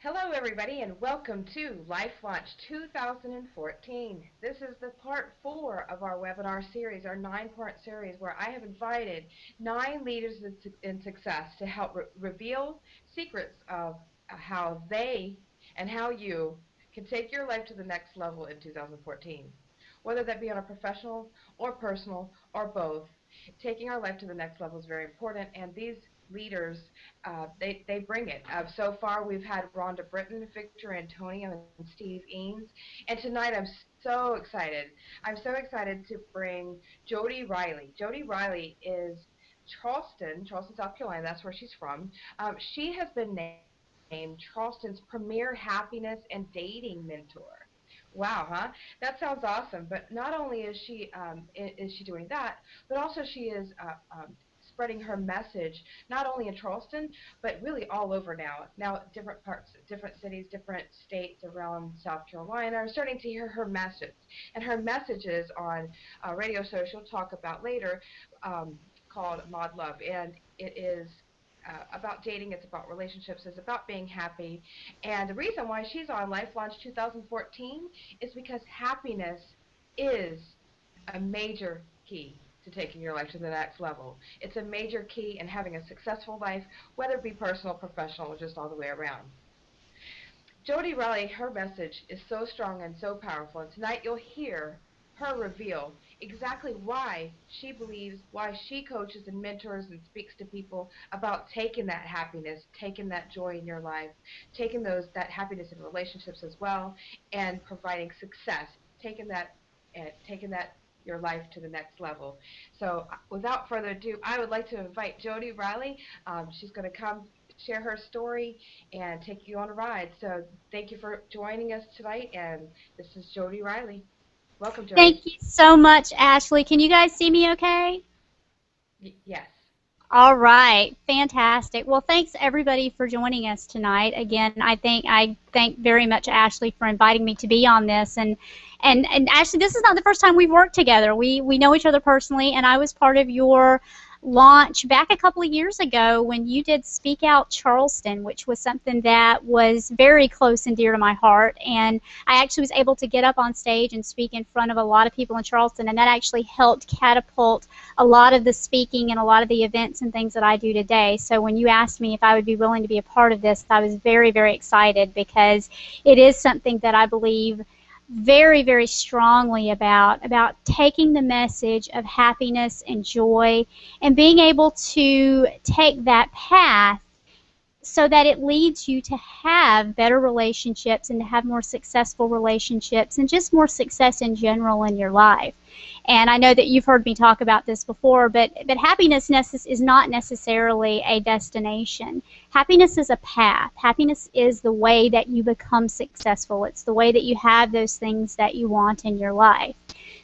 Hello, everybody, and welcome to Life Launch 2014. This is the part 4 of our webinar series, our 9-part series, where I have invited 9 leaders in success to help reveal secrets of how they and how you can take your life to the next level in 2014. Whether that be on a professional or personal or both, taking our life to the next level is very important, and these leaders they bring it. So far, we've had Rhonda Britton, Victor Antonio, and Steve Eames. And tonight, I'm so excited. I'm so excited to bring Jodi Riley. Jodi Riley is Charleston, South Carolina. That's where she's from. She has been named Charleston's premier happiness and dating mentor. Wow, huh? That sounds awesome. But not only is she doing that, but also she is spreading her message not only in Charleston, but really all over now. Now, different parts, different cities, different states around South Carolina are starting to hear her message. And her messages on radio social, talk about later, called Mod Love. And it is about dating, it's about relationships, it's about being happy. And the reason why she's on Life Launch 2014 is because happiness is a major key to taking your life to the next level. It's a major key in having a successful life, whether it be personal, professional, or just all the way around. Jodi Riley, her message is so strong and so powerful, and tonight you'll hear her reveal exactly why she believes, why she coaches and mentors and speaks to people about taking that happiness, taking that joy in your life, taking that happiness in relationships as well, and providing success, taking that your life to the next level. So without further ado, I would like to invite Jodi Riley. She's going to come share her story and take you on a ride. So thank you for joining us tonight, and this is Jodi Riley. Welcome, Jodi. Thank you so much, Ashley. Can you guys see me okay? Yes. All right, fantastic. Well, thanks everybody for joining us tonight. Again, I thank very much Ashley for inviting me to be on this. And Ashley, this is not the first time we've worked together. We know each other personally, and I was part of your launch back a couple of years ago when you did Speak Out Charleston, which was something that was very close and dear to my heart. And I actually was able to get up on stage and speak in front of a lot of people in Charleston, and that actually helped catapult a lot of the speaking and a lot of the events and things that I do today. So when you asked me if I would be willing to be a part of this, I was very, very excited because it is something that I believe very, very strongly about taking the message of happiness and joy and being able to take that path so that it leads you to have better relationships and to have more successful relationships and just more success in general in your life. And I know that you've heard me talk about this before, but happiness is not necessarily a destination. Happiness is a path. Happiness is the way that you become successful. It's the way that you have those things that you want in your life.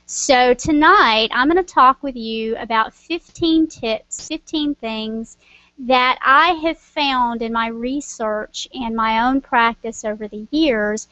So tonight, I'm going to talk with you about 15 tips, 15 things that I have found in my research and my own practice over the years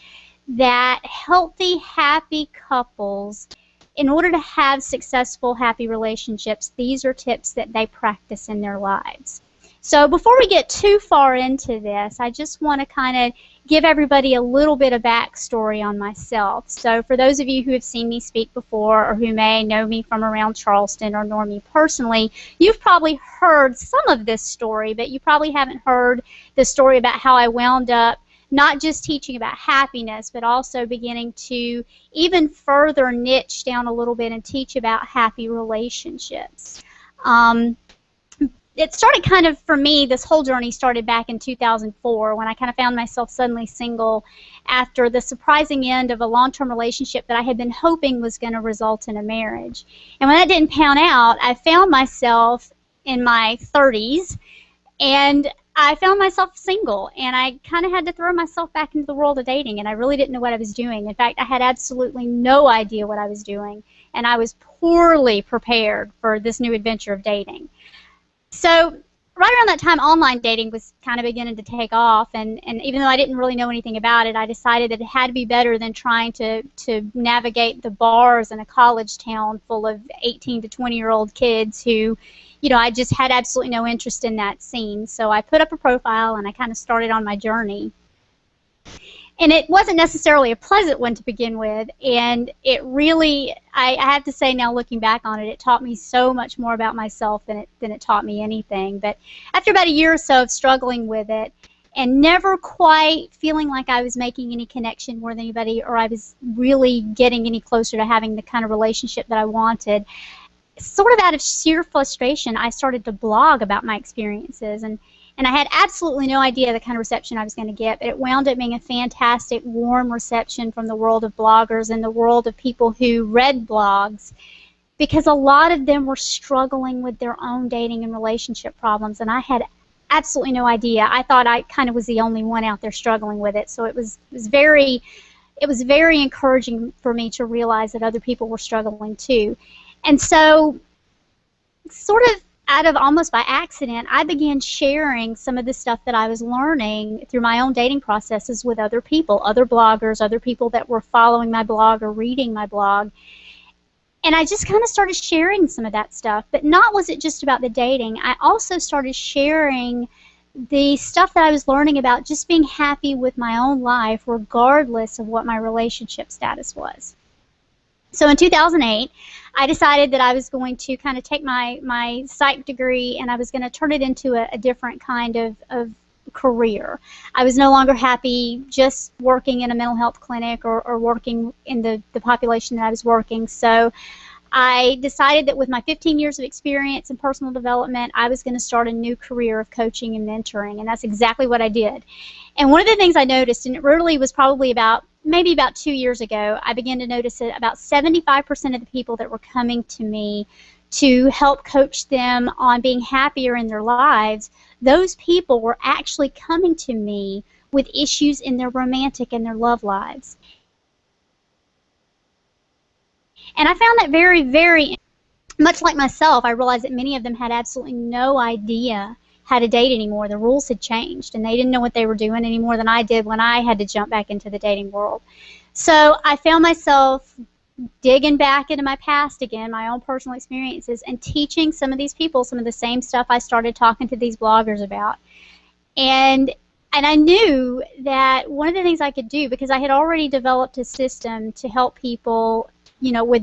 that healthy, happy couples, in order to have successful, happy relationships, these are tips that they practice in their lives. So before we get too far into this, I just want to kind of give everybody a little bit of backstory on myself. So for those of you who have seen me speak before or who may know me from around Charleston or know me personally, you've probably heard some of this story, but you probably haven't heard the story about how I wound up not just teaching about happiness, but also beginning to even further niche down a little bit and teach about happy relationships. It started kind of, for me, this whole journey started back in 2004 when I kind of found myself suddenly single after the surprising end of a long-term relationship that I had been hoping was going to result in a marriage. And when that didn't pan out, I found myself in my 30s, and I found myself single, and I kind of had to throw myself back into the world of dating, and I really didn't know what I was doing. In fact, I had absolutely no idea what I was doing, and I was poorly prepared for this new adventure of dating. So right around that time, online dating was kind of beginning to take off, and even though I didn't really know anything about it, I decided that it had to be better than trying to navigate the bars in a college town full of 18 to 20-year-old kids who, you know, I just had absolutely no interest in that scene. So I put up a profile and I kind of started on my journey. And it wasn't necessarily a pleasant one to begin with, and it really, I have to say now looking back on it, it taught me so much more about myself than it taught me anything. But after about a year or so of struggling with it and never quite feeling like I was making any connection with anybody, or I was really getting any closer to having the kind of relationship that I wanted, sort of out of sheer frustration, I started to blog about my experiences, and I had absolutely no idea the kind of reception I was going to get, but it wound up being a fantastic, warm reception from the world of bloggers and the world of people who read blogs, because a lot of them were struggling with their own dating and relationship problems, and I had absolutely no idea. I thought I kind of was the only one out there struggling with it, so it was very encouraging for me to realize that other people were struggling too. And so, sort of out of almost by accident, I began sharing some of the stuff that I was learning through my own dating processes with other people, other bloggers, other people that were following my blog or reading my blog. And I just kind of started sharing some of that stuff. But not was it just about the dating. I also started sharing the stuff that I was learning about just being happy with my own life regardless of what my relationship status was. So in 2008, I decided that I was going to kind of take my psych degree and I was going to turn it into a different kind of career. I was no longer happy just working in a mental health clinic or working in the population that I was working. So I decided that with my 15 years of experience in personal development, I was going to start a new career of coaching and mentoring, and that's exactly what I did. And one of the things I noticed, and it really was probably maybe about 2 years ago, I began to notice that about 75% of the people that were coming to me to help coach them on being happier in their lives, those people were actually coming to me with issues in their romantic and their love lives. And I found that very, very much like myself. I realized that many of them had absolutely no idea how to date anymore. The rules had changed, and they didn't know what they were doing any more than I did when I had to jump back into the dating world. So I found myself digging back into my past again, my own personal experiences, and teaching some of these people some of the same stuff I started talking to these bloggers about. And I knew that one of the things I could do, because I had already developed a system to help people, you know,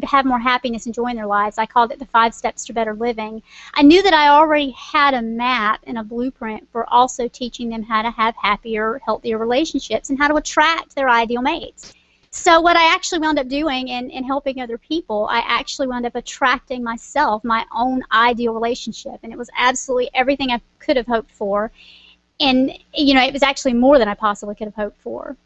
have more happiness and joy in their lives. I called it the 5 Steps to Better Living. I knew that I already had a map and a blueprint for also teaching them how to have happier, healthier relationships and how to attract their ideal mates. So what I actually wound up doing in helping other people, I actually wound up attracting myself, my own ideal relationship. And it was absolutely everything I could have hoped for. And, you know, it was actually more than I possibly could have hoped for.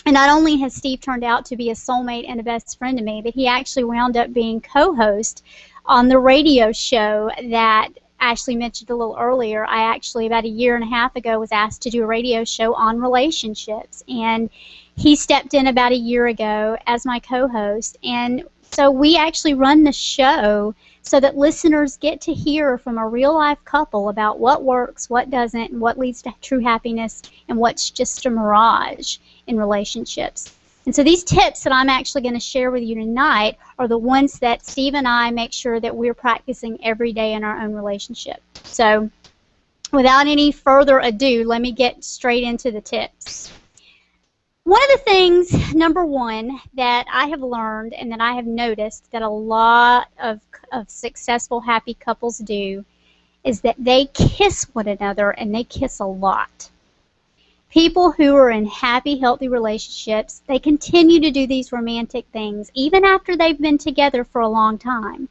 And not only has Steve turned out to be a soulmate and a best friend to me, but he actually wound up being co-host on the radio show that Ashley mentioned a little earlier. I actually, about a year and a half ago, was asked to do a radio show on relationships. And he stepped in about a year ago as my co-host. And so we actually run the show so that listeners get to hear from a real-life couple about what works, what doesn't, and what leads to true happiness, and what's just a mirage in relationships. And so these tips that I'm actually going to share with you tonight are the ones that Steve and I make sure that we're practicing every day in our own relationship. So without any further ado, let me get straight into the tips. One of the things, number one, that I have learned and that I have noticed that a lot of successful, happy couples do is that they kiss one another, and they kiss a lot. People who are in happy, healthy relationships, they continue to do these romantic things even after they've been together for a long time.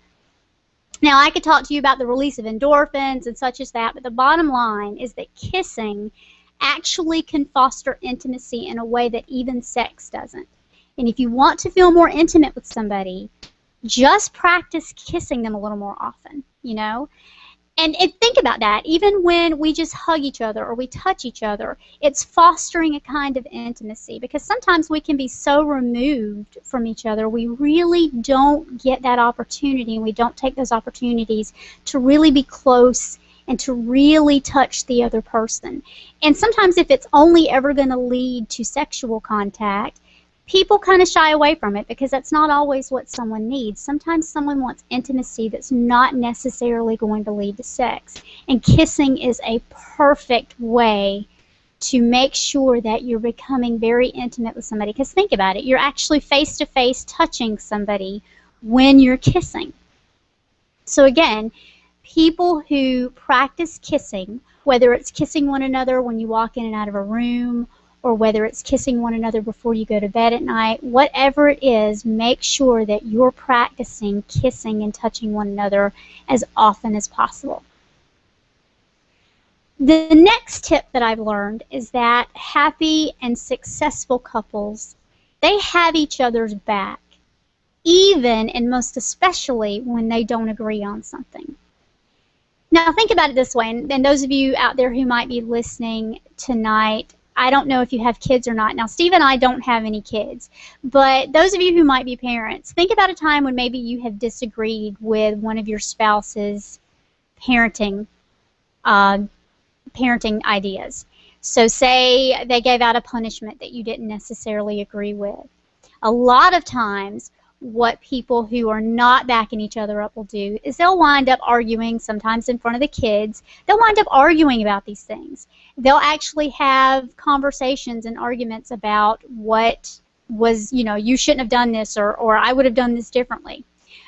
Now, I could talk to you about the release of endorphins and such as that, but the bottom line is that kissing actually can foster intimacy in a way that even sex doesn't. And if you want to feel more intimate with somebody, just practice kissing them a little more often, you know? And think about that. Even when we just hug each other or we touch each other, it's fostering a kind of intimacy, because sometimes we can be so removed from each other, we really don't get that opportunity, and we don't take those opportunities to really be close and to really touch the other person. And sometimes if it's only ever going to lead to sexual contact, people kind of shy away from it because that's not always what someone needs. Sometimes someone wants intimacy that's not necessarily going to lead to sex. And kissing is a perfect way to make sure that you're becoming very intimate with somebody. Because think about it, you're actually face-to-face touching somebody when you're kissing. So again, people who practice kissing, whether it's kissing one another when you walk in and out of a room, or whether it's kissing one another before you go to bed at night, whatever it is, make sure that you're practicing kissing and touching one another as often as possible. The next tip that I've learned is that happy and successful couples, they have each other's back, even and most especially when they don't agree on something. Now think about it this way, and those of you out there who might be listening tonight, I don't know if you have kids or not. Now, Steve and I don't have any kids, but those of you who might be parents, think about a time when maybe you have disagreed with one of your spouse's parenting ideas. So say they gave out a punishment that you didn't necessarily agree with. A lot of times, what people who are not backing each other up will do is they'll wind up arguing, sometimes in front of the kids. They'll wind up arguing about these things. They'll actually have conversations and arguments about what was, you shouldn't have done this, or I would have done this differently.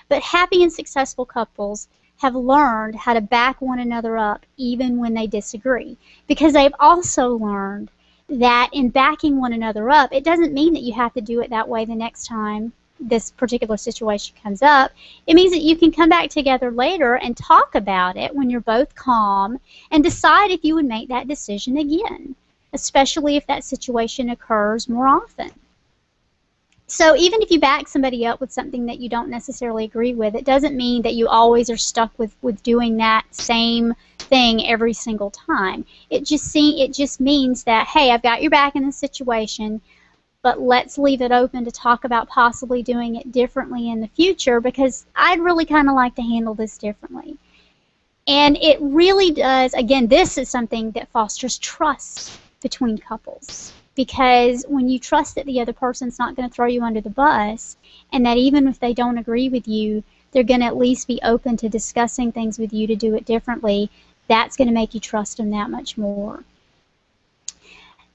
But happy and successful couples have learned how to back one another up even when they disagree, because they've also learned that in backing one another up, it doesn't mean that you have to do it that way the next time this particular situation comes up. It means that you can come back together later and talk about it when you're both calm and decide if you would make that decision again, especially if that situation occurs more often. So even if you back somebody up with something that you don't necessarily agree with, it doesn't mean that you always are stuck with doing that same thing every single time. It just means that, hey, I've got your back in this situation, but let's leave it open to talk about possibly doing it differently in the future, because I'd really kind of like to handle this differently. And it really does, again, this is something that fosters trust between couples, because when you trust that the other person's not going to throw you under the bus, and that even if they don't agree with you, they're going to at least be open to discussing things with you to do it differently, that's going to make you trust them that much more.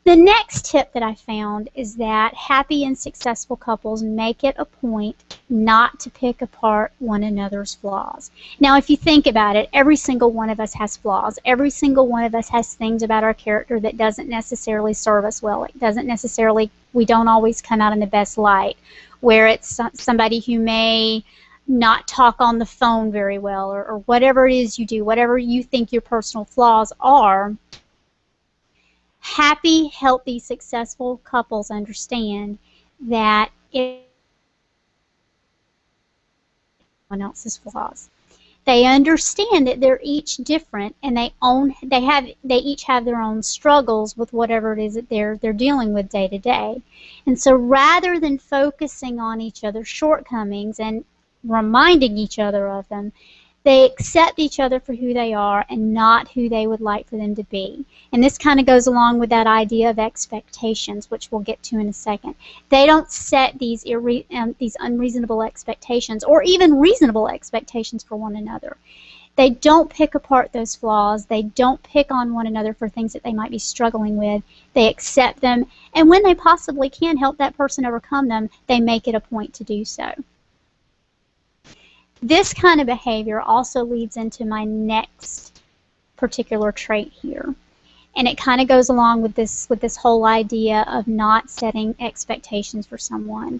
The next tip that I found is that happy and successful couples make it a point not to pick apart one another's flaws. Now, if you think about it, every single one of us has flaws. Every single one of us has things about our character that doesn't necessarily serve us well. It doesn't necessarily, we don't always come out in the best light, where it's somebody who may not talk on the phone very well, or whatever it is you do, whatever you think your personal flaws are. Happy, healthy, successful couples understand that it's someone else's flaws. They understand that they're each different, and they each have their own struggles with whatever it is that they're dealing with day to day. And so rather than focusing on each other's shortcomings and reminding each other of them, they accept each other for who they are and not who they would like for them to be. And this kind of goes along with that idea of expectations, which we'll get to in a second. They don't set these unreasonable expectations, or even reasonable expectations for one another. They don't pick apart those flaws. They don't pick on one another for things that they might be struggling with. They accept them, and when they possibly can help that person overcome them, they make it a point to do so. This kind of behavior also leads into my next particular trait here. And it kind of goes along with this whole idea of not setting expectations for someone.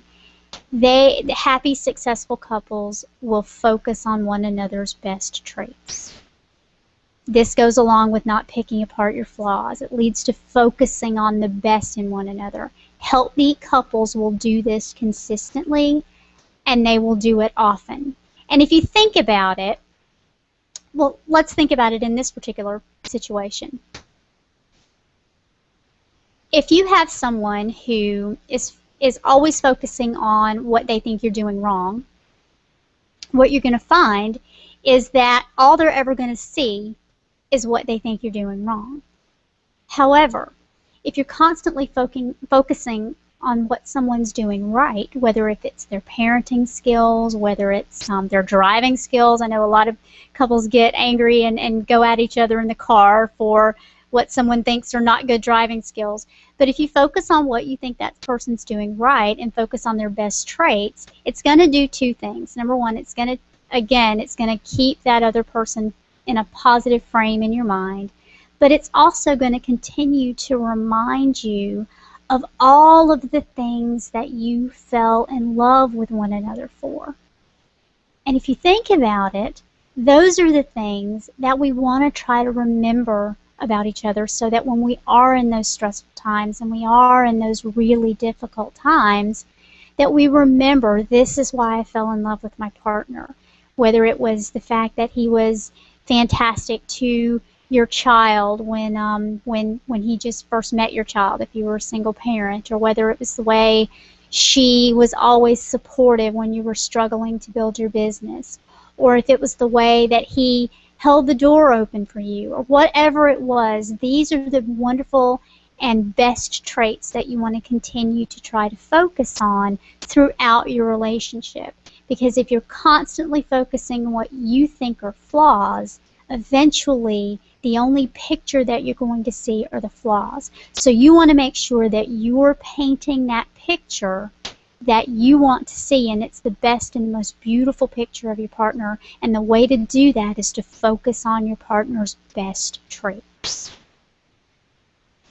The happy, successful couples will focus on one another's best traits. This goes along with not picking apart your flaws. It leads to focusing on the best in one another. Healthy couples will do this consistently, and they will do it often. And if you think about it, well, let's think about it in this particular situation. If you have someone who is always focusing on what they think you're doing wrong, what you're going to find is that all they're ever going to see is what they think you're doing wrong. However, if you're constantly focusing on what someone's doing right, whether if it's their parenting skills, whether it's their driving skills. I know a lot of couples get angry and go at each other in the car for what someone thinks are not good driving skills. But if you focus on what you think that person's doing right and focus on their best traits, it's going to do two things. Number one, it's going to keep that other person in a positive frame in your mind, but it's also going to continue to remind you of all of the things that you fell in love with one another for. And if you think about it, those are the things that we want to try to remember about each other, so that when we are in those stressful times and we are in those really difficult times, that we remember, this is why I fell in love with my partner. Whether it was the fact that he was fantastic to your child when he just first met your child, if you were a single parent, or whether it was the way she was always supportive when you were struggling to build your business, or if it was the way that he held the door open for you, or whatever it was. These are the wonderful and best traits that you want to continue to try to focus on throughout your relationship. Because if you're constantly focusing on what you think are flaws, eventually the only picture that you're going to see are the flaws. So you want to make sure that you're painting that picture that you want to see, and it's the best and the most beautiful picture of your partner. And the way to do that is to focus on your partner's best traits.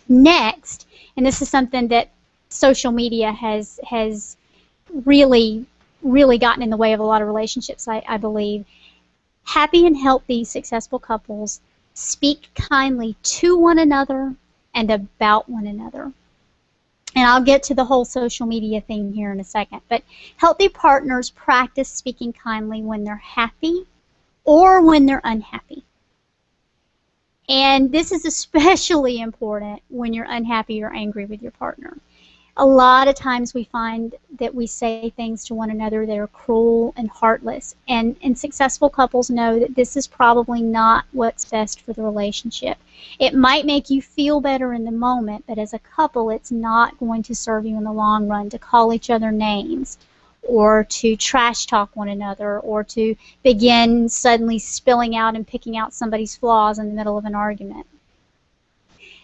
Next, and this is something that social media has really gotten in the way of a lot of relationships, I believe. Happy and healthy, successful couples speak kindly to one another and about one another. And I'll get to the whole social media thing here in a second. But healthy partners practice speaking kindly when they're happy or when they're unhappy. And this is especially important when you're unhappy or angry with your partner. A lot of times we find that we say things to one another that are cruel and heartless. And successful couples know that this is probably not what's best for the relationship. It might make you feel better in the moment, but as a couple, it's not going to serve you in the long run to call each other names, or to trash talk one another, or to begin suddenly spilling out and picking out somebody's flaws in the middle of an argument.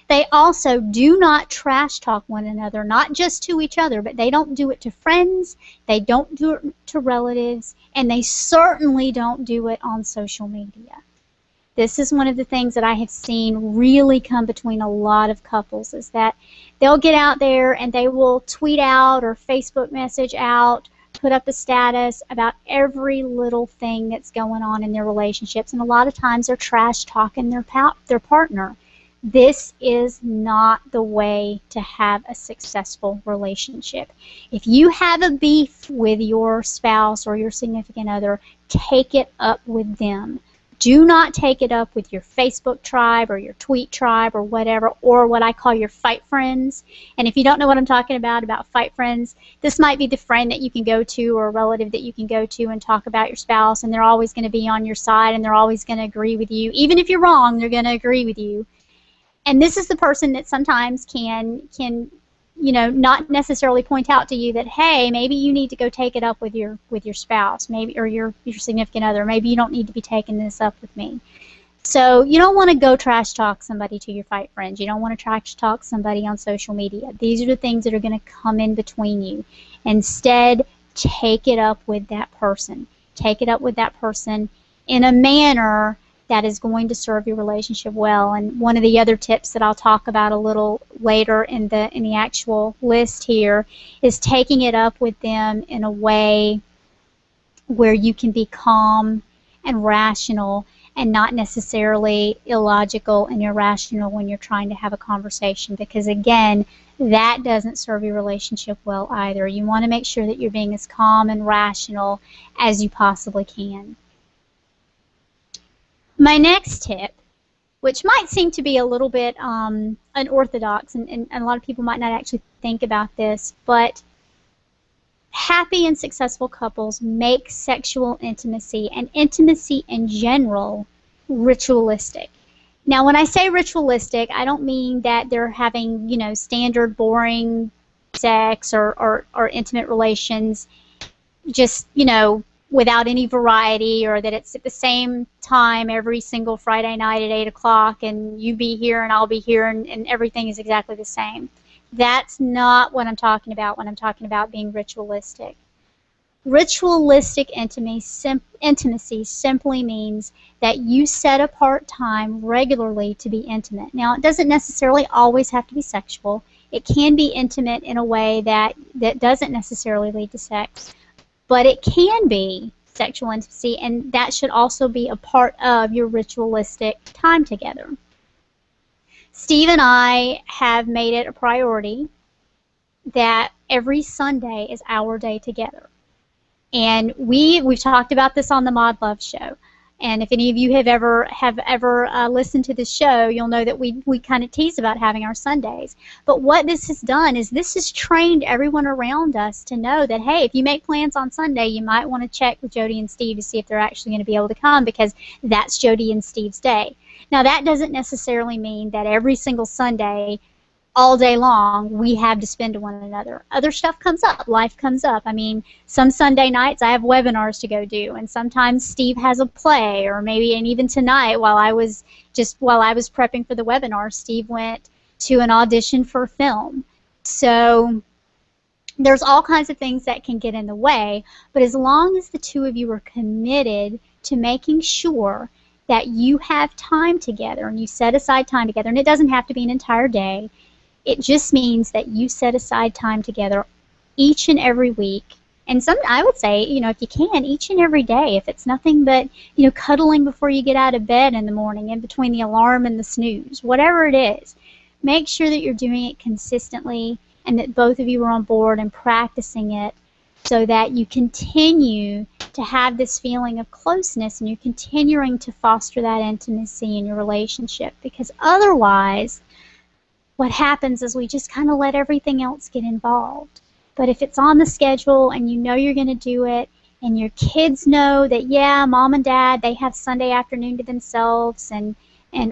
They also do not trash talk one another, not just to each other, but they don't do it to friends, they don't do it to relatives, and they certainly don't do it on social media. This is one of the things that I have seen really come between a lot of couples, is that they'll get out there and they will tweet out or Facebook message out, put up a status about every little thing that's going on in their relationships, and a lot of times they're trash talking their partner. This is not the way to have a successful relationship. If you have a beef with your spouse or your significant other, take it up with them. Do not take it up with your Facebook tribe or your tweet tribe or whatever, or what I call your fight friends. And if you don't know what I'm talking about fight friends, this might be the friend that you can go to or a relative that you can go to and talk about your spouse, and they're always going to be on your side and they're always going to agree with you. Even if you're wrong, they're going to agree with you. And this is the person that sometimes can not necessarily point out to you that, hey, maybe you need to go take it up with your spouse, maybe, or your significant other. Maybe you don't need to be taking this up with me. So you don't want to go trash talk somebody to your fight friends. You don't want to trash talk somebody on social media. These are the things that are going to come in between you. Instead, take it up with that person. Take it up with that person in a manner that is going to serve your relationship well. And one of the other tips that I'll talk about a little later in the actual list here is taking it up with them in a way where you can be calm and rational and not necessarily illogical and irrational when you're trying to have a conversation, because again, that doesn't serve your relationship well either. You want to make sure that you're being as calm and rational as you possibly can. My next tip, which might seem to be a little bit unorthodox, and a lot of people might not actually think about this, but happy and successful couples make sexual intimacy and intimacy in general ritualistic. Now, when I say ritualistic, I don't mean that they're having, standard boring sex or intimate relations just, without any variety, or that it's at the same time every single Friday night at 8 o'clock and you be here and I'll be here and everything is exactly the same. That's not what I'm talking about when I'm talking about being ritualistic. Ritualistic intimacy simply means that you set apart time regularly to be intimate. Now, it doesn't necessarily always have to be sexual. It can be intimate in a way that doesn't necessarily lead to sex, but it can be sexual intimacy, and that should also be a part of your ritualistic time together. Steve and I have made it a priority that every Sunday is our day together. And we've talked about this on the Mod Love show. And if any of you have ever listened to the show, you'll know that we kind of tease about having our Sundays. But what this has done is this has trained everyone around us to know that, hey, if you make plans on Sunday, you might want to check with Jodi and Steve to see if they're actually going to be able to come, because that's Jodi and Steve's day. Now, that doesn't necessarily mean that every single Sunday, all day long, we have to spend to one another. Other stuff comes up. Life comes up. I mean, some Sunday nights I have webinars to go do, and sometimes Steve has a play, or maybe, and even tonight while I was prepping for the webinar, Steve went to an audition for a film. So there's all kinds of things that can get in the way, but as long as the two of you are committed to making sure that you have time together and you set aside time together, and it doesn't have to be an entire day. It just means that you set aside time together each and every week. And I would say, if you can, each and every day. If it's nothing but, cuddling before you get out of bed in the morning, in between the alarm and the snooze, whatever it is, make sure that you're doing it consistently and that both of you are on board and practicing it, so that you continue to have this feeling of closeness and you're continuing to foster that intimacy in your relationship. Because otherwise, what happens is we just kind of let everything else get involved. But if it's on the schedule and you know you're going to do it, and your kids know that, yeah, mom and dad, they have Sunday afternoon to themselves,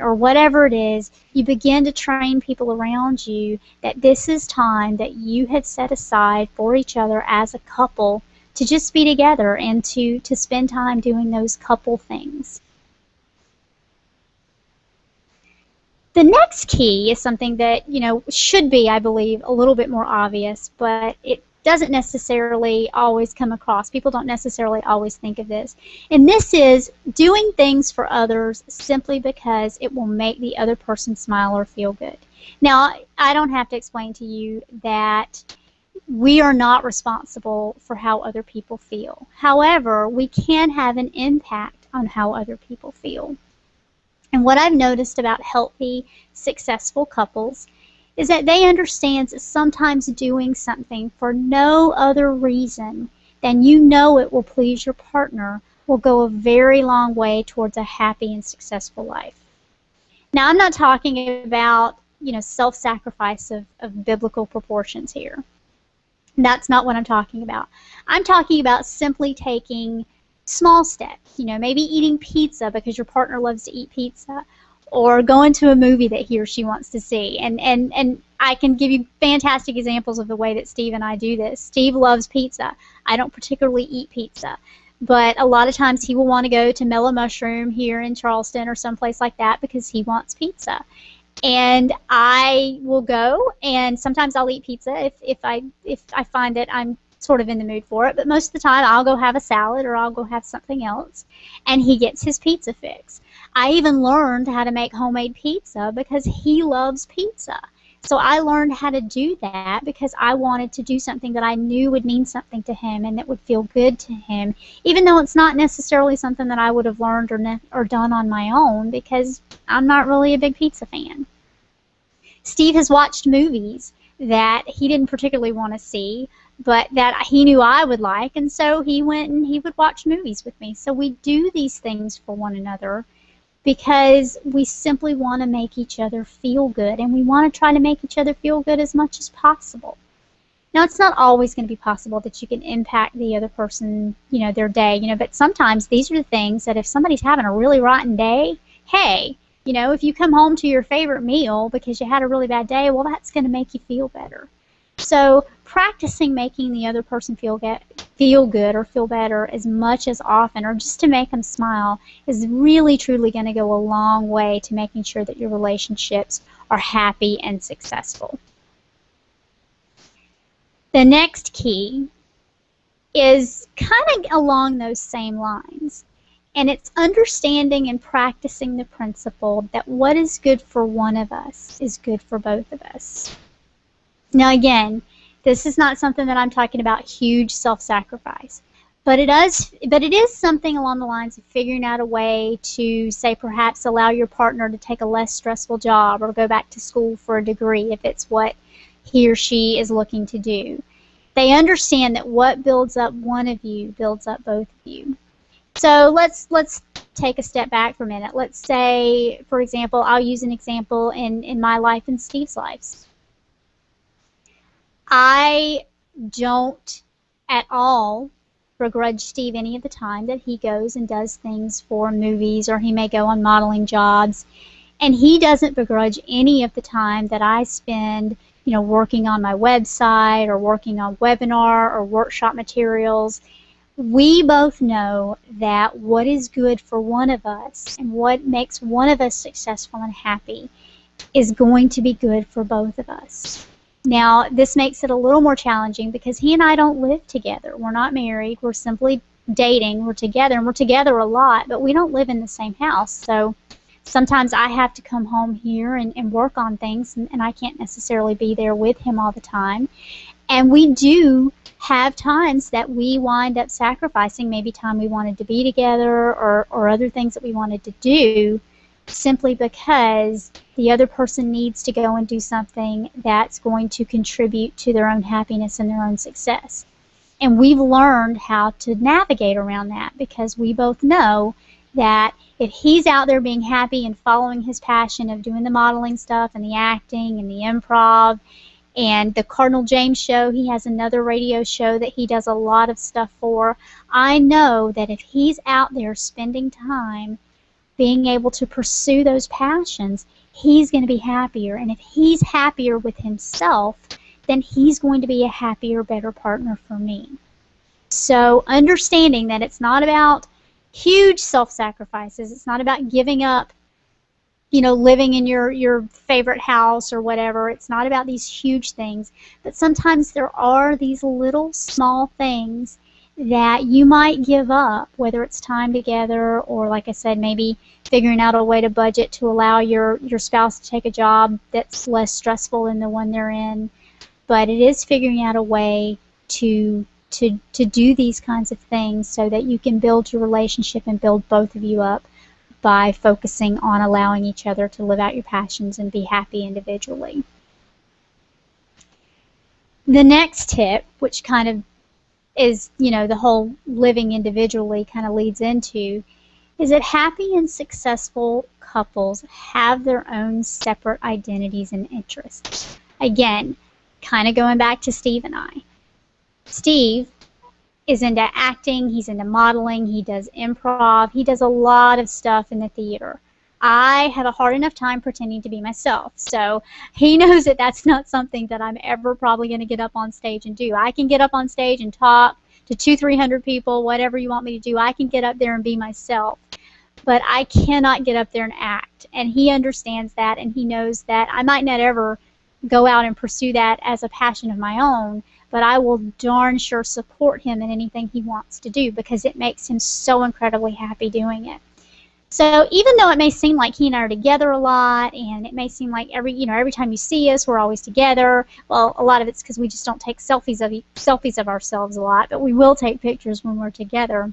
or whatever it is, you begin to train people around you that this is time that you have set aside for each other as a couple to just be together and to spend time doing those couple things. The next key is something that, should be, I believe, a little bit more obvious, but it doesn't necessarily always come across. People don't necessarily always think of this. And this is doing things for others simply because it will make the other person smile or feel good. Now, I don't have to explain to you that we are not responsible for how other people feel. However, we can have an impact on how other people feel. And what I've noticed about healthy, successful couples is that they understand that sometimes doing something for no other reason than it will please your partner will go a very long way towards a happy and successful life. Now, I'm not talking about, self-sacrifice of biblical proportions here. That's not what I'm talking about. I'm talking about simply taking small steps, maybe eating pizza because your partner loves to eat pizza, or going to a movie that he or she wants to see. And I can give you fantastic examples of the way that Steve and I do this. Steve loves pizza. I don't particularly eat pizza, but a lot of times he will want to go to Mellow Mushroom here in Charleston or someplace like that because he wants pizza. And I will go, and sometimes I'll eat pizza if I find that I'm sort of in the mood for it, but most of the time I'll go have a salad or I'll go have something else, and he gets his pizza fix. I even learned how to make homemade pizza because he loves pizza. So I learned how to do that because I wanted to do something that I knew would mean something to him and that would feel good to him, even though it's not necessarily something that I would have learned or done on my own, because I'm not really a big pizza fan. Steve has watched movies that he didn't particularly want to see, but that he knew I would like, and so he went and he would watch movies with me. So we do these things for one another because we simply want to make each other feel good, and we want to try to make each other feel good as much as possible. Now, it's not always going to be possible that you can impact the other person, their day, but sometimes these are the things that if somebody's having a really rotten day, hey, if you come home to your favorite meal because you had a really bad day, well, that's going to make you feel better. So practicing making the other person feel good or feel better as much as often, or just to make them smile, is really truly going to go a long way to making sure that your relationships are happy and successful. The next key is kind of along those same lines. And it's understanding and practicing the principle that what is good for one of us is good for both of us. Now again, this is not something that I'm talking about huge self-sacrifice, but it is something along the lines of figuring out a way to, say, perhaps allow your partner to take a less stressful job or go back to school for a degree if it's what he or she is looking to do. They understand that what builds up one of you builds up both of you. So let's take a step back for a minute. Let's say, for example, I'll use an example in my life and Steve's lives. I don't at all begrudge Steve any of the time that he goes and does things for movies, or he may go on modeling jobs. And he doesn't begrudge any of the time that I spend, working on my website or working on webinar or workshop materials. We both know that what is good for one of us and what makes one of us successful and happy is going to be good for both of us. Now, this makes it a little more challenging because he and I don't live together. We're not married. We're simply dating. We're together, and we're together a lot, but we don't live in the same house. So sometimes I have to come home here and work on things, and I can't necessarily be there with him all the time. And we do have times that we wind up sacrificing maybe time we wanted to be together or other things that we wanted to do, simply because the other person needs to go and do something that's going to contribute to their own happiness and their own success. And we've learned how to navigate around that, because we both know that if he's out there being happy and following his passion of doing the modeling stuff and the acting and the improv and the Cardinal James show, he has another radio show that he does a lot of stuff for. I know that if he's out there spending time being able to pursue those passions, he's going to be happier. And if he's happier with himself, then he's going to be a happier, better partner for me. So understanding that it's not about huge self-sacrifices. It's not about giving up, living in your favorite house or whatever. It's not about these huge things. But sometimes there are these little small things that you might give up, whether it's time together or, like I said, maybe figuring out a way to budget to allow your spouse to take a job that's less stressful than the one they're in. But it is figuring out a way to do these kinds of things so that you can build your relationship and build both of you up by focusing on allowing each other to live out your passions and be happy individually. The next tip, which kind of is, the whole living individually kind of leads into, is that happy and successful couples have their own separate identities and interests. Again, kind of going back to Steve and I. Steve is into acting, he's into modeling, he does improv, he does a lot of stuff in the theater. I have a hard enough time pretending to be myself, so he knows that that's not something that I'm ever probably going to get up on stage and do. I can get up on stage and talk to 200-300 people, whatever you want me to do. I can get up there and be myself, but I cannot get up there and act, and he understands that, and he knows that I might not ever go out and pursue that as a passion of my own, but I will darn sure support him in anything he wants to do because it makes him so incredibly happy doing it. So even though it may seem like he and I are together a lot, and it may seem like every time you see us, we're always together, well, a lot of it's because we just don't take selfies of ourselves a lot, but we will take pictures when we're together.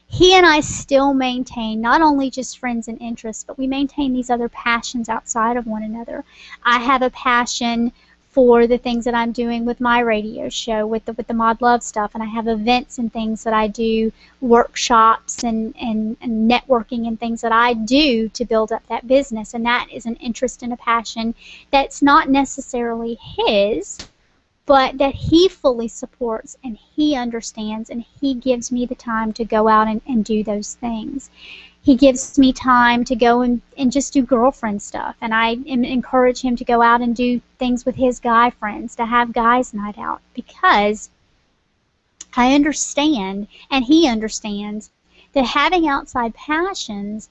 He and I still maintain not only just friends and interests, but we maintain these other passions outside of one another. I have a passion for the things that I'm doing with my radio show, with the Mod Love stuff, and I have events and things that I do, workshops and networking and things that I do to build up that business, and that is an interest and a passion that's not necessarily his, but that he fully supports and he understands, and he gives me the time to go out and do those things. He gives me time to go and just do girlfriend stuff. And I encourage him to go out and do things with his guy friends, to have guys' night out, because I understand, and he understands, that having outside passions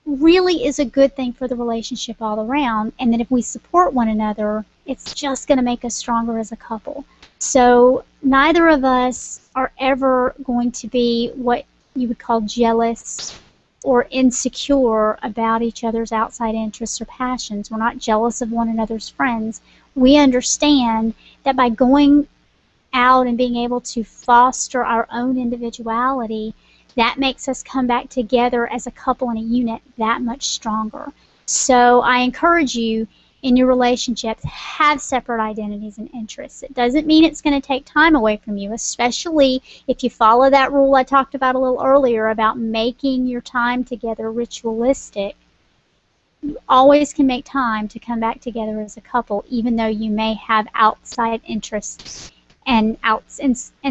really is a good thing for the relationship all around, and that if we support one another, it's just going to make us stronger as a couple. So neither of us are ever going to be what you would call jealous or insecure about each other's outside interests or passions. We're not jealous of one another's friends. We understand that by going out and being able to foster our own individuality, that makes us come back together as a couple and a unit that much stronger. So I encourage you in your relationships, have separate identities and interests. It doesn't mean it's going to take time away from you, especially if you follow that rule I talked about a little earlier about making your time together ritualistic. You always can make time to come back together as a couple, even though you may have outside interests and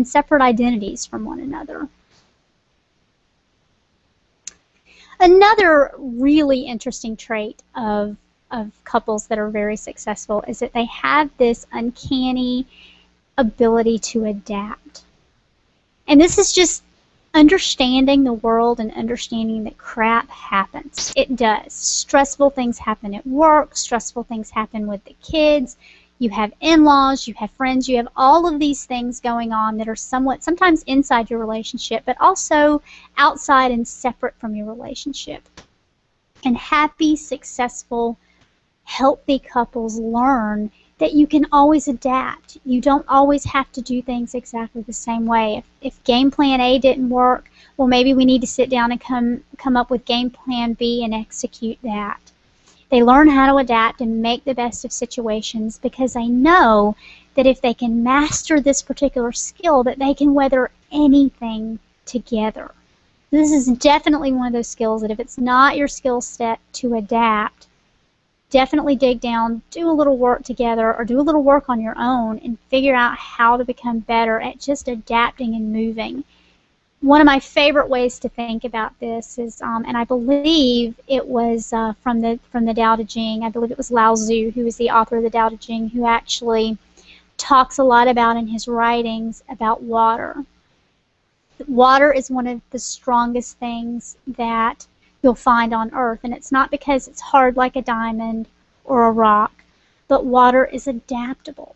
separate identities from one another. Another really interesting trait of couples that are very successful is that they have this uncanny ability to adapt. And this is just understanding the world and understanding that crap happens. It does. Stressful things happen at work, stressful things happen with the kids. You have in-laws, you have friends, you have all of these things going on that are sometimes inside your relationship, but also outside and separate from your relationship. And happy, successful, healthy couples learn that you can always adapt. You don't always have to do things exactly the same way. If game plan A didn't work, well, maybe we need to sit down and come up with game plan B and execute that. They learn how to adapt and make the best of situations because they know that if they can master this particular skill, that they can weather anything together. This is definitely one of those skills that if it's not your skill set to adapt, definitely dig down, do a little work together, or do a little work on your own and figure out how to become better at just adapting and moving. One of my favorite ways to think about this is, and I believe it was from the Tao Te Ching. I believe it was Lao Tzu, who is the author of the Tao Te Ching, who actually talks a lot about in his writings about water. Water is one of the strongest things that you'll find on Earth, and it's not because it's hard like a diamond or a rock, but water is adaptable.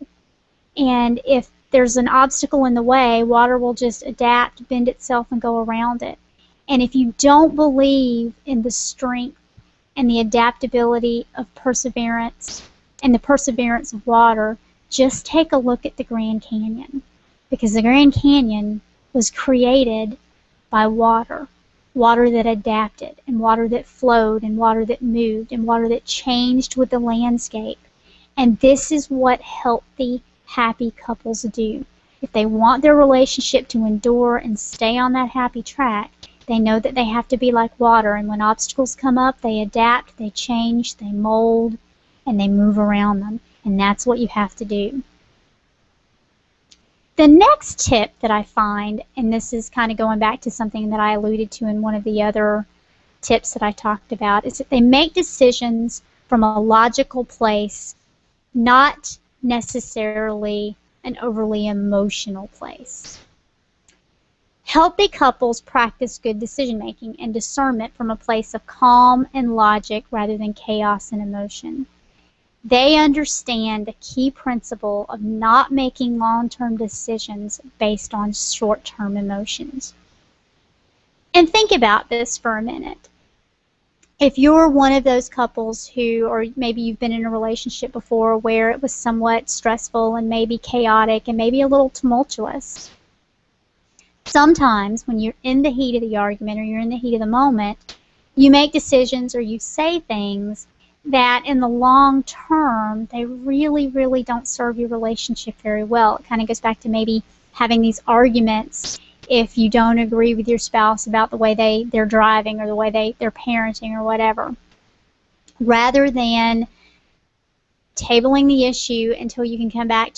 And if there's an obstacle in the way, water will just adapt, bend itself, and go around it. And if you don't believe in the strength and the adaptability of perseverance and the perseverance of water, just take a look at the Grand Canyon. Because the Grand Canyon was created by water. Water that adapted, and water that flowed, and water that moved, and water that changed with the landscape. And this is what healthy, happy couples do. If they want their relationship to endure and stay on that happy track, they know that they have to be like water, and when obstacles come up, they adapt, they change, they mold, and they move around them. And that's what you have to do. The next tip that I find, and this is kind of going back to something that I alluded to in one of the other tips that I talked about, is that they make decisions from a logical place, not necessarily an overly emotional place. Healthy couples practice good decision-making and discernment from a place of calm and logic rather than chaos and emotion. They understand the key principle of not making long-term decisions based on short-term emotions. And think about this for a minute. If you're one of those couples who, or maybe you've been in a relationship before where it was somewhat stressful and maybe chaotic and maybe a little tumultuous, sometimes when you're in the heat of the argument or you're in the heat of the moment, you make decisions or you say things that in the long term, they really, really don't serve your relationship very well. It kind of goes back to maybe having these arguments if you don't agree with your spouse about the way they're driving or the way they're parenting or whatever. Rather than tabling the issue until you can come back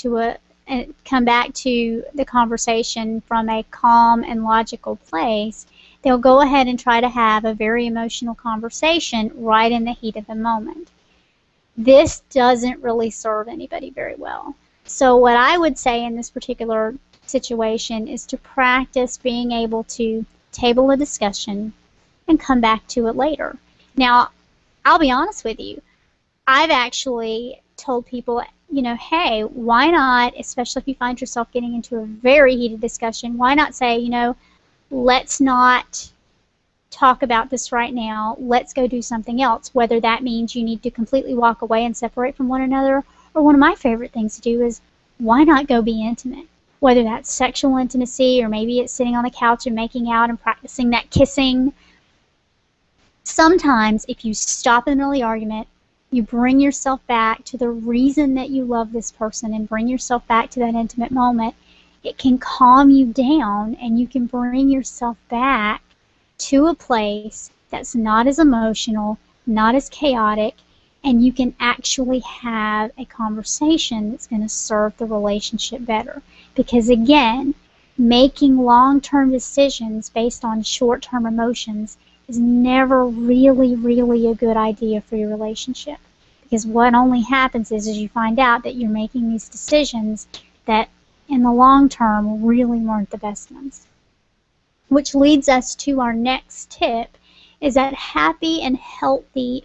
to the conversation from a calm and logical place, they'll go ahead and try to have a very emotional conversation right in the heat of the moment. This doesn't really serve anybody very well. So what I would say in this particular situation is to practice being able to table a discussion and come back to it later. Now, I'll be honest with you. I've actually told people, hey, why not, especially if you find yourself getting into a very heated discussion, why not say, let's not talk about this right now. Let's go do something else, whether that means you need to completely walk away and separate from one another, or one of my favorite things to do is, why not go be intimate? Whether that's sexual intimacy, or maybe it's sitting on the couch and making out and practicing that kissing. Sometimes if you stop in the middle of the argument, you bring yourself back to the reason that you love this person and bring yourself back to that intimate moment, it can calm you down and you can bring yourself back to a place that's not as emotional, not as chaotic, and you can actually have a conversation that's going to serve the relationship better. Because again, making long-term decisions based on short-term emotions is never really, really a good idea for your relationship. Because what only happens is you find out that you're making these decisions that in the long term really weren't the best ones. Which leads us to our next tip, is that happy and healthy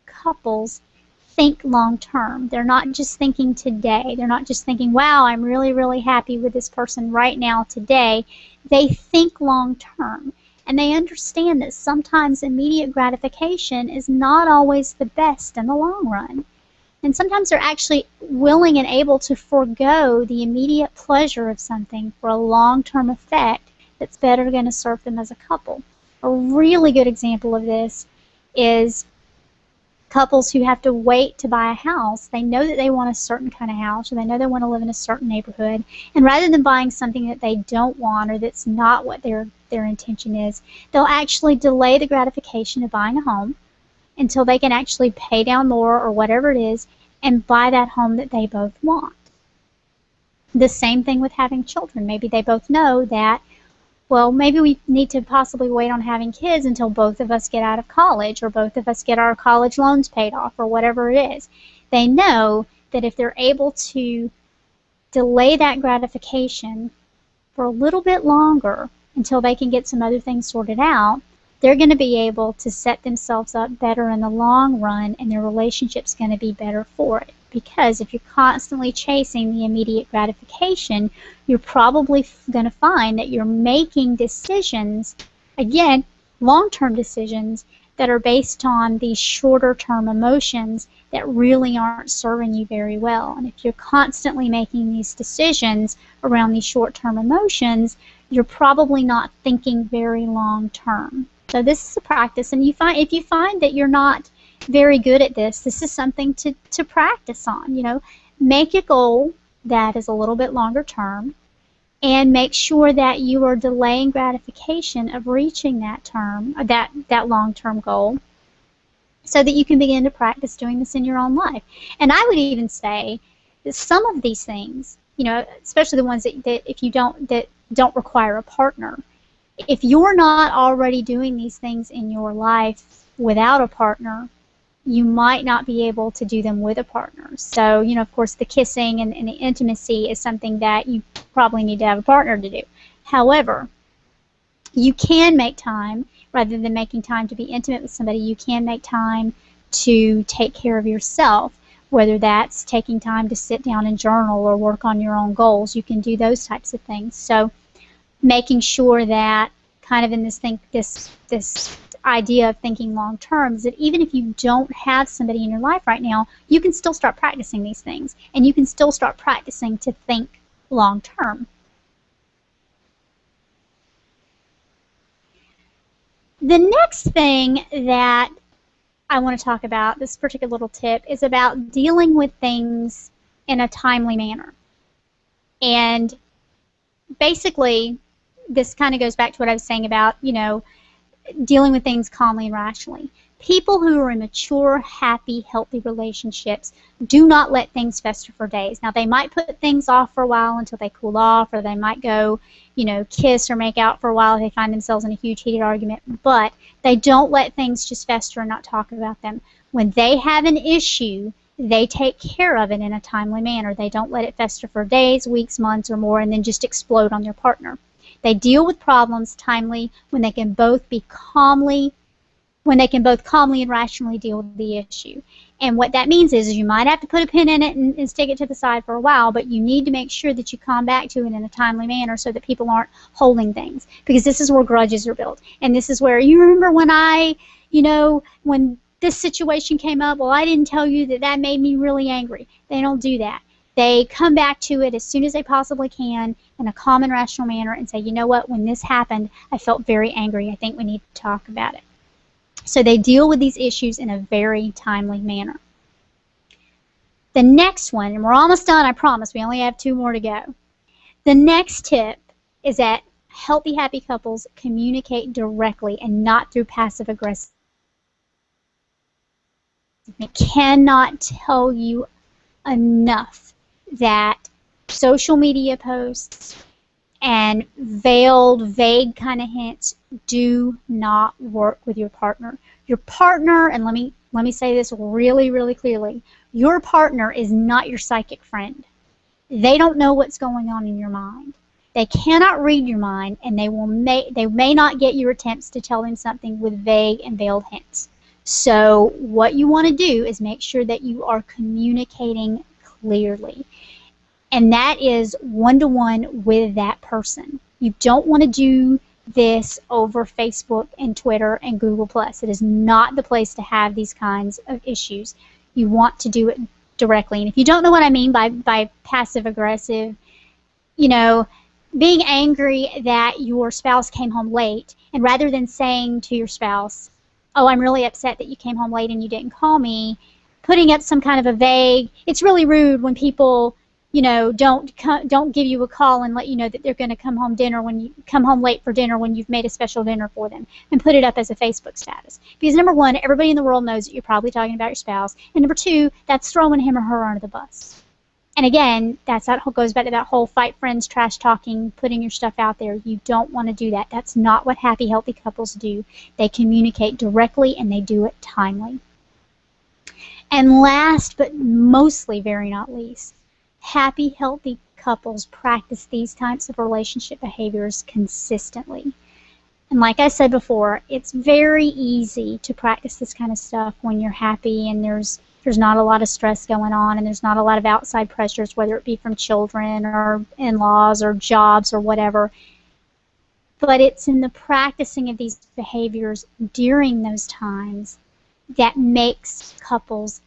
couples think long term. They're not just thinking today. They're not just thinking, wow, I'm really, really happy with this person right now today. They think long term. And they understand that sometimes immediate gratification is not always the best in the long run. And sometimes they're actually willing and able to forego the immediate pleasure of something for a long-term effect that's better going to serve them as a couple. A really good example of this is couples who have to wait to buy a house. They know that they want a certain kind of house, or they know they want to live in a certain neighborhood, and rather than buying something that they don't want or that's not what their intention is, they'll actually delay the gratification of buying a home until they can actually pay down more or whatever it is and buy that home that they both want. The same thing with having children. Maybe they both know that, well, maybe we need to possibly wait on having kids until both of us get out of college, or both of us get our college loans paid off, or whatever it is. They know that if they're able to delay that gratification for a little bit longer until they can get some other things sorted out, they're going to be able to set themselves up better in the long run, and their relationship's going to be better for it. Because if you're constantly chasing the immediate gratification, you're probably going to find that you're making decisions, again, long-term decisions, that are based on these shorter-term emotions that really aren't serving you very well. And if you're constantly making these decisions around these short-term emotions, you're probably not thinking very long-term. So this is a practice, and if you find that you're not very good at this, this is something to practice on. Make a goal that is a little bit longer term, and make sure that you are delaying gratification of reaching that long-term goal, so that you can begin to practice doing this in your own life. And I would even say that some of these things, especially the ones that don't require a partner, if you're not already doing these things in your life without a partner, you might not be able to do them with a partner. So, of course, the kissing and the intimacy is something that you probably need to have a partner to do. However, you can make time, rather than making time to be intimate with somebody, you can make time to take care of yourself, whether that's taking time to sit down and journal or work on your own goals. You can do those types of things. So making sure that kind of in this idea of thinking long term is that even if you don't have somebody in your life right now, you can still start practicing these things, and you can still start practicing to think long term. The next thing that I want to talk about, this particular little tip, is about dealing with things in a timely manner. And basically, this kind of goes back to what I was saying about, dealing with things calmly and rationally. People who are in mature, happy, healthy relationships do not let things fester for days. Now, they might put things off for a while until they cool off, or they might go, kiss or make out for a while if they find themselves in a huge heated argument, but they don't let things just fester and not talk about them. When they have an issue, they take care of it in a timely manner. They don't let it fester for days, weeks, months, or more, and then just explode on their partner. They deal with problems timely when they can both calmly and rationally deal with the issue. And what that means is you might have to put a pin in it and stick it to the side for a while, but you need to make sure that you come back to it in a timely manner so that people aren't holding things, because this is where grudges are built. And this is where, you remember when this situation came up, well, I didn't tell you that made me really angry. They don't do that. They come back to it as soon as they possibly can in a calm and rational manner and say, you know what, when this happened, I felt very angry. I think we need to talk about it. So they deal with these issues in a very timely manner. The next one, and we're almost done, I promise, we only have 2 more to go. The next tip is that healthy, happy couples communicate directly and not through passive aggressive. I cannot tell you enough that social media posts and veiled, vague kind of hints do not work with your partner. Your partner, and let me say this really, really clearly, your partner is not your psychic friend. They don't know what's going on in your mind. They cannot read your mind, and they may not get your attempts to tell them something with vague and veiled hints. So what you want to do is make sure that you are communicating clearly. And that is one-to-one with that person. You don't want to do this over Facebook and Twitter and Google+. It is not the place to have these kinds of issues. You want to do it directly. And if you don't know what I mean by passive-aggressive, being angry that your spouse came home late, and rather than saying to your spouse, oh, I'm really upset that you came home late and you didn't call me, putting up some kind of a vague, it's really rude when people don't give you a call and let you know that they're going to come home late for dinner when you've made a special dinner for them, and put it up as a Facebook status. Because number one, everybody in the world knows that you're probably talking about your spouse, and number two, that's throwing him or her under the bus. And again, that goes back to that whole fight friends, trash talking, putting your stuff out there. You don't want to do that. That's not what happy, healthy couples do. They communicate directly and they do it timely. And last, but mostly very not least, happy, healthy couples practice these types of relationship behaviors consistently. And like I said before, it's very easy to practice this kind of stuff when you're happy and there's not a lot of stress going on and there's not a lot of outside pressures, whether it be from children or in-laws or jobs or whatever. But it's in the practicing of these behaviors during those times that makes couples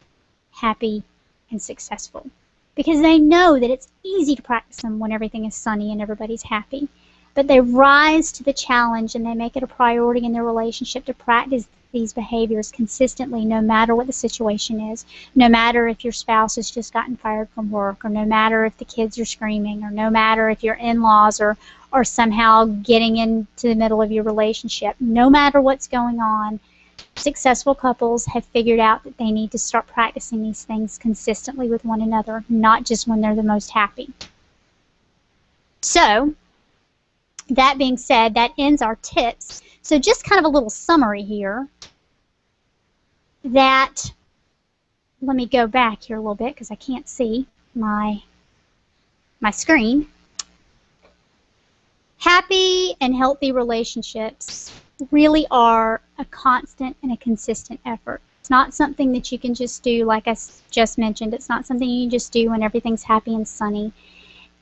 happy and successful. Because they know that it's easy to practice them when everything is sunny and everybody's happy. But they rise to the challenge and they make it a priority in their relationship to practice these behaviors consistently, no matter what the situation is, no matter if your spouse has just gotten fired from work, or no matter if the kids are screaming, or no matter if your in-laws are somehow getting into the middle of your relationship. No matter what's going on, successful couples have figured out that they need to start practicing these things consistently with one another, not just when they're the most happy. So, that being said, that ends our tips. So just kind of a little summary here. Let me go back here a little bit because I can't see my screen. Happy and healthy relationships really are a constant and a consistent effort. It's not something that you can just do, like I just mentioned. It's not something you can just do when everything's happy and sunny.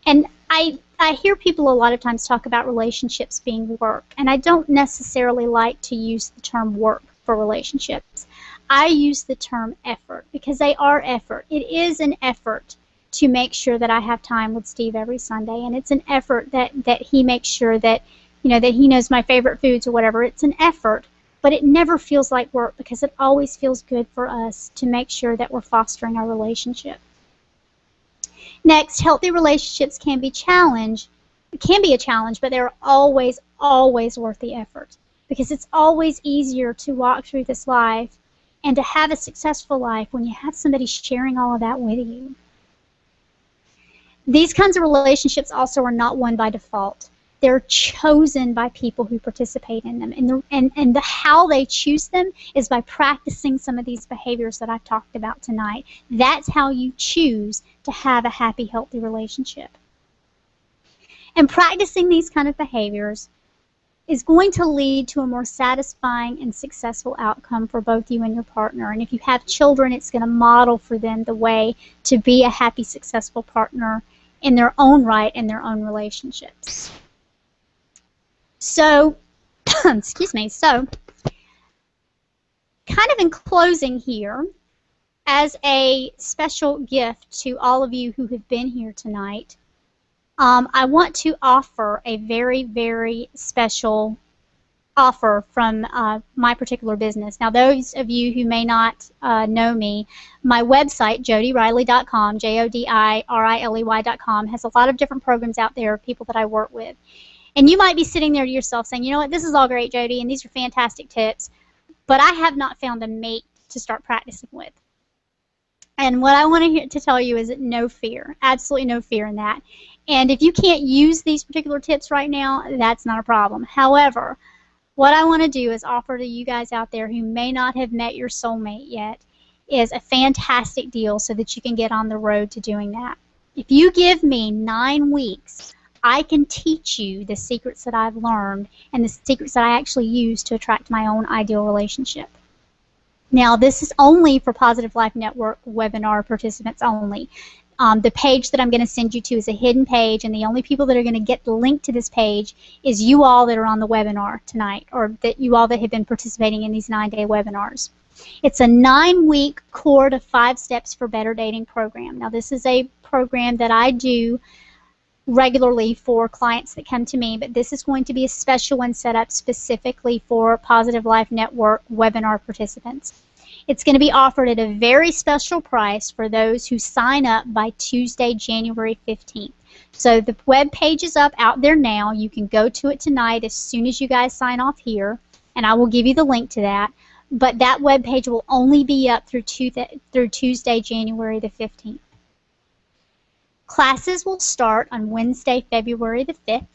And I hear people a lot of times talk about relationships being work, and I don't necessarily like to use the term work for relationships. I use the term effort because they are effort. It is an effort to make sure that I have time with Steve every Sunday, and it's an effort that he makes sure that that he knows my favorite foods or whatever. It's an effort, but it never feels like work because it always feels good for us to make sure that we're fostering our relationship. Next, healthy relationships can be a challenge, but they're always worth the effort because it's always easier to walk through this life and to have a successful life when you have somebody sharing all of that with you. These kinds of relationships also are not won by default. They're chosen by people who participate in them. And how they choose them is by practicing some of these behaviors that I've talked about tonight. That's how you choose to have a happy, healthy relationship. And practicing these kind of behaviors is going to lead to a more satisfying and successful outcome for both you and your partner. And if you have children, it's going to model for them the way to be a happy, successful partner in their own right in their own relationships. So, excuse me, so kind of in closing here, as a special gift to all of you who have been here tonight, I want to offer a very, very special offer from my particular business. Now, those of you who may not know me, my website, jodiriley.com, JODIRILEY.com, has a lot of different programs out there, people that I work with. And you might be sitting there to yourself saying, you know what, this is all great, Jodi, and these are fantastic tips, but I have not found a mate to start practicing with. And what I want to tell you is that no fear, absolutely no fear in that. And if you can't use these particular tips right now, that's not a problem. However, what I want to do is offer to you guys out there who may not have met your soulmate yet is a fantastic deal so that you can get on the road to doing that. If you give me 9 weeks, I can teach you the secrets that I've learned and the secrets that I actually use to attract my own ideal relationship. Now, this is only for Positive Life Network webinar participants only. The page that I'm going to send you to is a hidden page, and the only people that are going to get the link to this page is you all that are on the webinar tonight, or that you all that have been participating in these 9-day webinars. It's a 9-week core to 5 steps for better dating program. Now, this is a program that I do regularly for clients that come to me, but this is going to be a special one set up specifically for Positive Life Network webinar participants. It's going to be offered at a very special price for those who sign up by Tuesday, January 15th. So the web page is up out there now. You can go to it tonight as soon as you guys sign off here, and I will give you the link to that. But that web page will only be up through Tuesday, January the 15th. Classes will start on Wednesday, February the 5th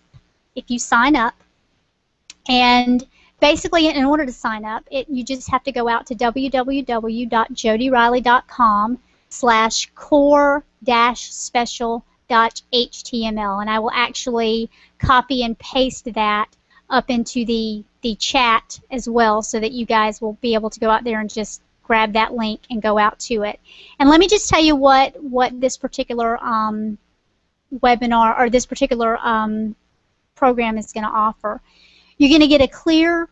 if you sign up. And basically, in order to sign up, you just have to go out to www.jodiriley.com/core-special.html, and I will actually copy and paste that up into the chat as well so that you guys will be able to go out there and just grab that link and go out to it. And let me just tell you what this particular webinar or this particular program is going to offer. You're going to get a clear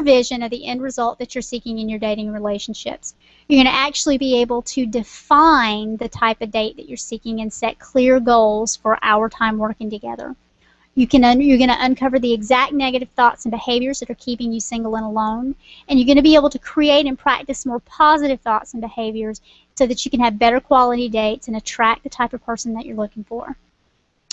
vision of the end result that you're seeking in your dating relationships. You're going to actually be able to define the type of date that you're seeking and set clear goals for our time working together. You're going to uncover the exact negative thoughts and behaviors that are keeping you single and alone, and you're going to be able to create and practice more positive thoughts and behaviors so that you can have better quality dates and attract the type of person that you're looking for.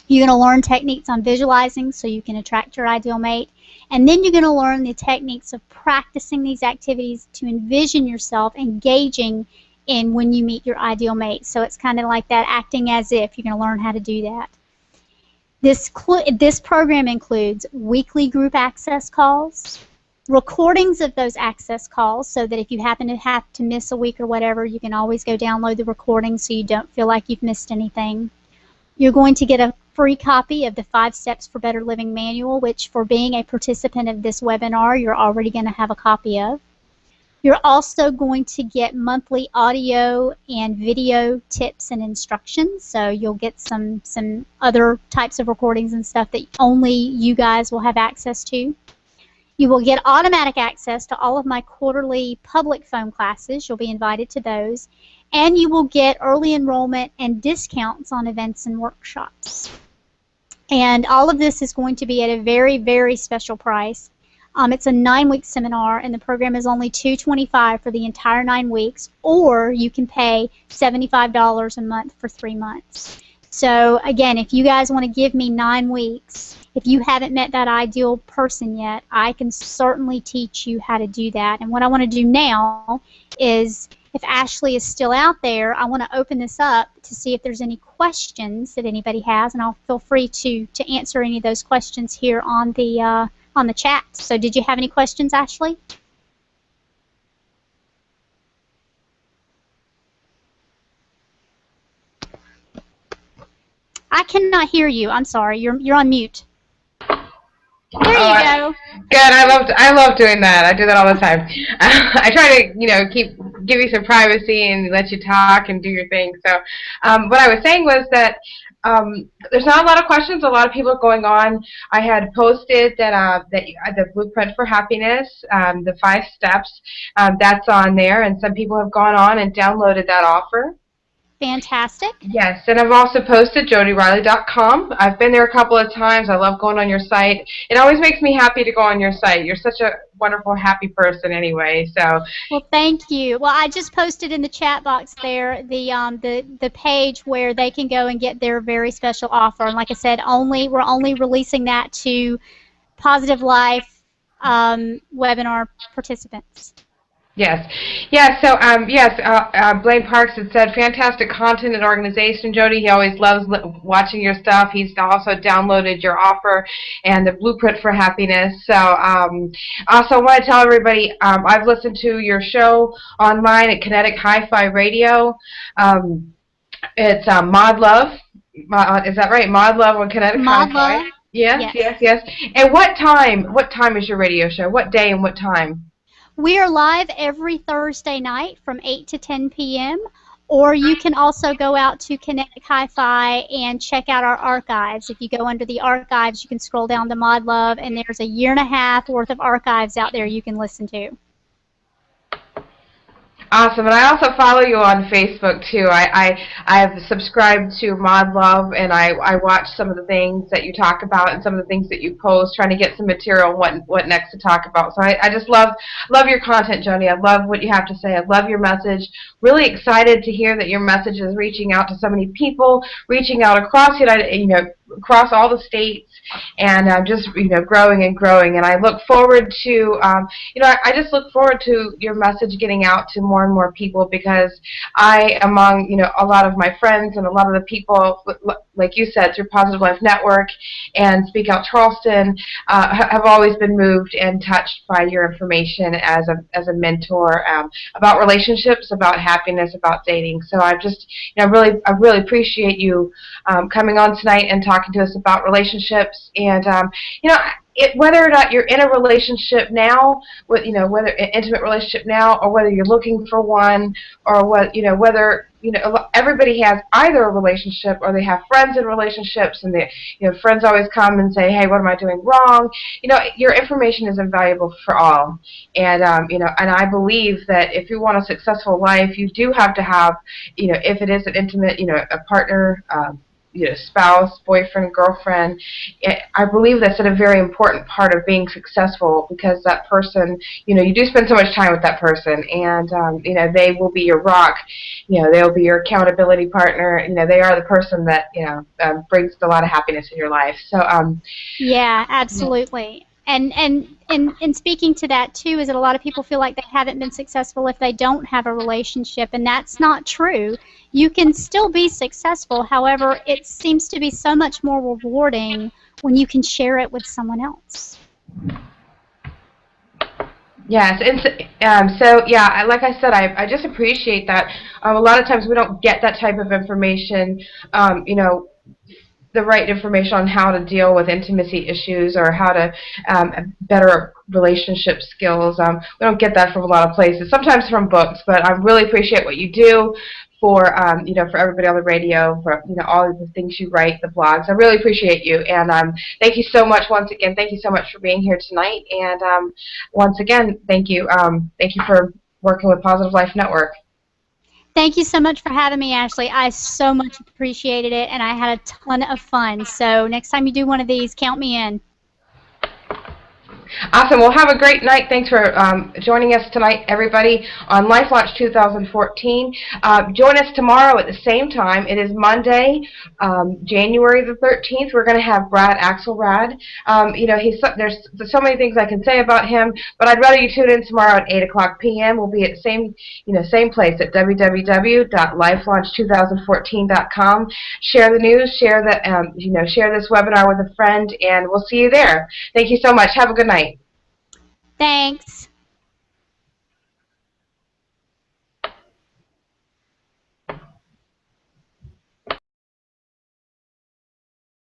You're going to learn techniques on visualizing so you can attract your ideal mate, and then you're going to learn the techniques of practicing these activities to envision yourself engaging in when you meet your ideal mate. So it's kind of like that acting as if. You're going to learn how to do that. This program includes weekly group access calls, recordings of those access calls so that if you happen to have to miss a week or whatever, you can always go download the recording so you don't feel like you've missed anything. You're going to get a free copy of the 5 Steps for Better Living manual, which for being a participant of this webinar, you're already going to have a copy of. You're also going to get monthly audio and video tips and instructions, so you'll get some other types of recordings and stuff that only you guys will have access to. You will get automatic access to all of my quarterly public phone classes. You'll be invited to those. And you will get early enrollment and discounts on events and workshops. And all of this is going to be at a very, very special price. It's a 9-week seminar, and the program is only $225 for the entire 9 weeks, or you can pay $75 a month for 3 months. So again, if you guys want to give me 9 weeks if you haven't met that ideal person yet, I can certainly teach you how to do that. And what I want to do now is, if Ashley is still out there, I want to open this up to see if there's any questions that anybody has, and I'll feel free to answer any of those questions here on the chat. So did you have any questions, Ashley? I cannot hear you. I'm sorry. You're on mute. There you go. Good. I love doing that. I do that all the time. I try to give you some privacy and let you talk and do your thing. So what I was saying was that there's not a lot of questions. A lot of people are going on. I had posted that the Blueprint for Happiness, the 5 steps, that's on there, and some people have gone on and downloaded that offer. Fantastic. Yes, and I've also posted JodiRiley.com. I've been there a couple of times. I love going on your site. It always makes me happy to go on your site. You're such a wonderful, happy person anyway. So. Well, thank you. Well, I just posted in the chat box there the page where they can go and get their very special offer. And like I said, we're only releasing that to Positive Life webinar participants. Yes. Yeah, so, Blaine Parks had said, fantastic content and organization, Jodi. He always loves watching your stuff. He's also downloaded your offer and the Blueprint for Happiness. So, also I want to tell everybody, I've listened to your show online at Kinetic Hi-Fi Radio. It's Mod Love. Is that right? Mod Love on Kinetic Hi-Fi? Love. Yes. And what time is your radio show? What day and what time? We are live every Thursday night from 8 to 10 p.m., or you can also go out to Kinetic Hi-Fi and check out our archives. If you go under the archives, you can scroll down to Mod Love, and there's a 1.5 years worth of archives out there you can listen to. Awesome, and I also follow you on Facebook too. I have subscribed to Mod Love, and I watch some of the things that you talk about and some of the things that you post, trying to get some material what next to talk about. So I just love your content, Jodi. I love what you have to say. I love your message. Really excited to hear that your message is reaching out to so many people, reaching out across across all the states, and just growing and growing. And I look forward to I just look forward to your message getting out to more and more people, because among a lot of my friends and a lot of the people, like you said, through Positive Life Network and Speak Out Charleston, have always been moved and touched by your information as a mentor about relationships, about happiness, about dating. So I just I really appreciate you coming on tonight and talking to us about relationships. And whether or not you're in a relationship now, whether an intimate relationship now, or whether you're looking for one, or whether everybody has either a relationship or they have friends in relationships, and friends always come and say, hey, what am I doing wrong? Your information is invaluable for all. And and I believe that if you want a successful life, you do have to have, if it is an intimate, a partner, spouse, boyfriend, girlfriend. I believe that's a very important part of being successful, because that person, you do spend so much time with that person, and they will be your rock. They'll be your accountability partner. They are the person that brings a lot of happiness in your life. So yeah, absolutely. And speaking to that too, is that a lot of people feel like they haven't been successful if they don't have a relationship, and that's not true. You can still be successful. However, it seems to be so much more rewarding when you can share it with someone else. Yes, and so yeah, like I said, I just appreciate that. A lot of times we don't get that type of information, the right information on how to deal with intimacy issues, or how to better relationship skills. We don't get that from a lot of places, sometimes from books, but I really appreciate what you do for for everybody on the radio, for all of the things you write, the blogs. I really appreciate you, and thank you so much once again. Thank you so much for being here tonight, and once again, thank you for working with Positive Life Network. Thank you so much for having me, Ashley. I so much appreciated it, and I had a ton of fun. So next time you do one of these, count me in. Awesome. Well, have a great night. Thanks for joining us tonight, everybody, on Life Launch 2014. Join us tomorrow at the same time. It is Monday, January the 13th. We're going to have Brad Axelrad. You know, there's so many things I can say about him, but I'd rather you tune in tomorrow at 8 o'clock p.m. We'll be at the same place at www.lifelaunch2014.com. Share the news, share share this webinar with a friend, and we'll see you there. Thank you so much. Have a good night. Thanks.